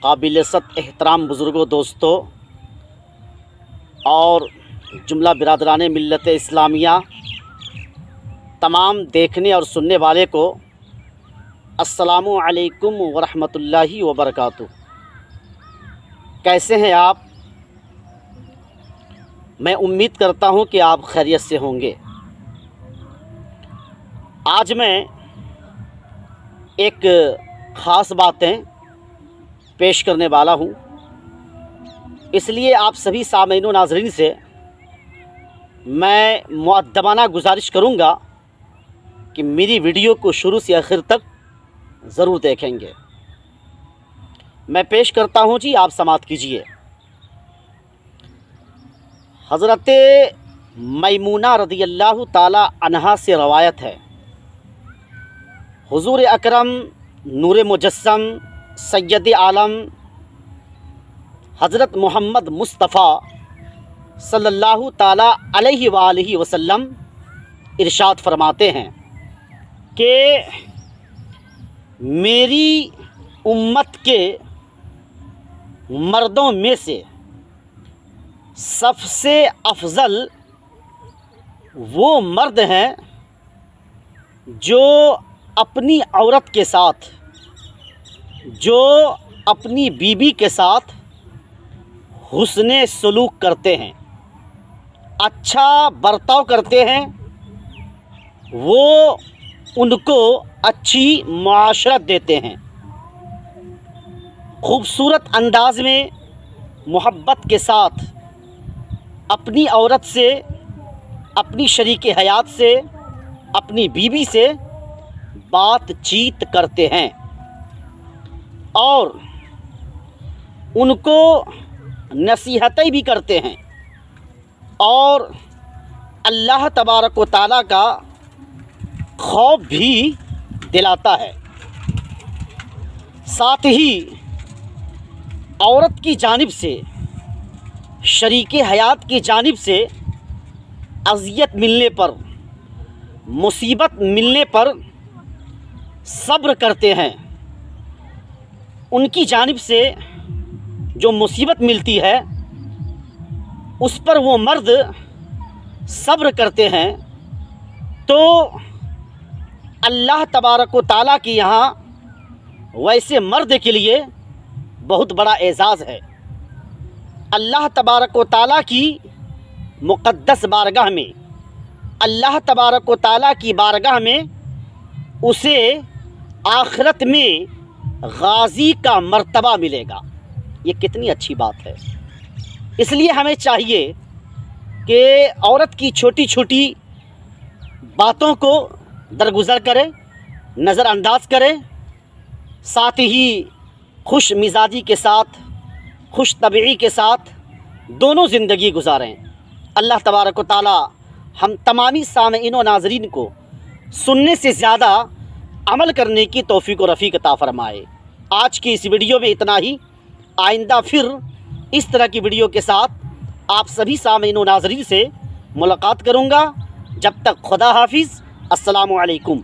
قابل ست احترام بزرگوں، دوستوں اور جملہ برادران ملت اسلامیہ، تمام دیکھنے اور سننے والے کو السلام علیکم ورحمۃ اللہ وبرکاتہ۔ کیسے ہیں آپ؟ میں امید کرتا ہوں کہ آپ خیریت سے ہوں گے۔ آج میں ایک خاص باتیں پیش کرنے والا ہوں، اس لیے آپ سبھی سامعین و ناظرین سے میں مؤدبانہ گزارش کروں گا کہ میری ویڈیو کو شروع سے آخر تک ضرور دیکھیں گے۔ میں پیش کرتا ہوں جی، آپ سماعت کیجیے۔ حضرت میمونہ رضی اللہ تعالی عنہا سے روایت ہے، حضور اکرم نور مجسم سید عالم حضرت محمد مصطفیٰ صلی اللہ تعالی علیہ وآلہ وسلم ارشاد فرماتے ہیں کہ میری امت کے مردوں میں سے سب سے افضل وہ مرد ہیں جو اپنی عورت کے ساتھ، جو اپنی بیوی کے ساتھ حسن سلوک کرتے ہیں، اچھا برتاؤ کرتے ہیں، وہ ان کو اچھی معاشرت دیتے ہیں، خوبصورت انداز میں محبت کے ساتھ اپنی عورت سے، اپنی شریک حیات سے، اپنی بیوی سے بات چیت کرتے ہیں اور ان کو نصیحتیں بھی کرتے ہیں اور اللہ تبارک و تعالیٰ کا خوف بھی دلاتا ہے۔ ساتھ ہی عورت کی جانب سے، شریک حیات کی جانب سے اذیت ملنے پر، مصیبت ملنے پر صبر کرتے ہیں۔ ان کی جانب سے جو مصیبت ملتی ہے اس پر وہ مرد صبر کرتے ہیں، تو اللہ تبارک و تعالیٰ کے یہاں ویسے مرد کے لیے بہت بڑا اعزاز ہے۔ اللہ تبارک و تعالیٰ کی مقدس بارگاہ میں، اللہ تبارک و تعالیٰ کی بارگاہ میں اسے آخرت میں غازی کا مرتبہ ملے گا۔ یہ کتنی اچھی بات ہے۔ اس لیے ہمیں چاہیے کہ عورت کی چھوٹی چھوٹی باتوں کو درگزر کرے، نظر انداز کرے، ساتھ ہی خوش مزاجی کے ساتھ، خوش طبعی کے ساتھ دونوں زندگی گزاریں۔ اللہ تبارک و تعالی ہم تمامی سامعین و ناظرین کو سننے سے زیادہ عمل کرنے کی توفیق و رفیق عطا فرمائے۔ آج کی اس ویڈیو میں اتنا ہی۔ آئندہ پھر اس طرح کی ویڈیو کے ساتھ آپ سبھی سامعین و ناظرین سے ملاقات کروں گا۔ جب تک خدا حافظ، السلام علیکم۔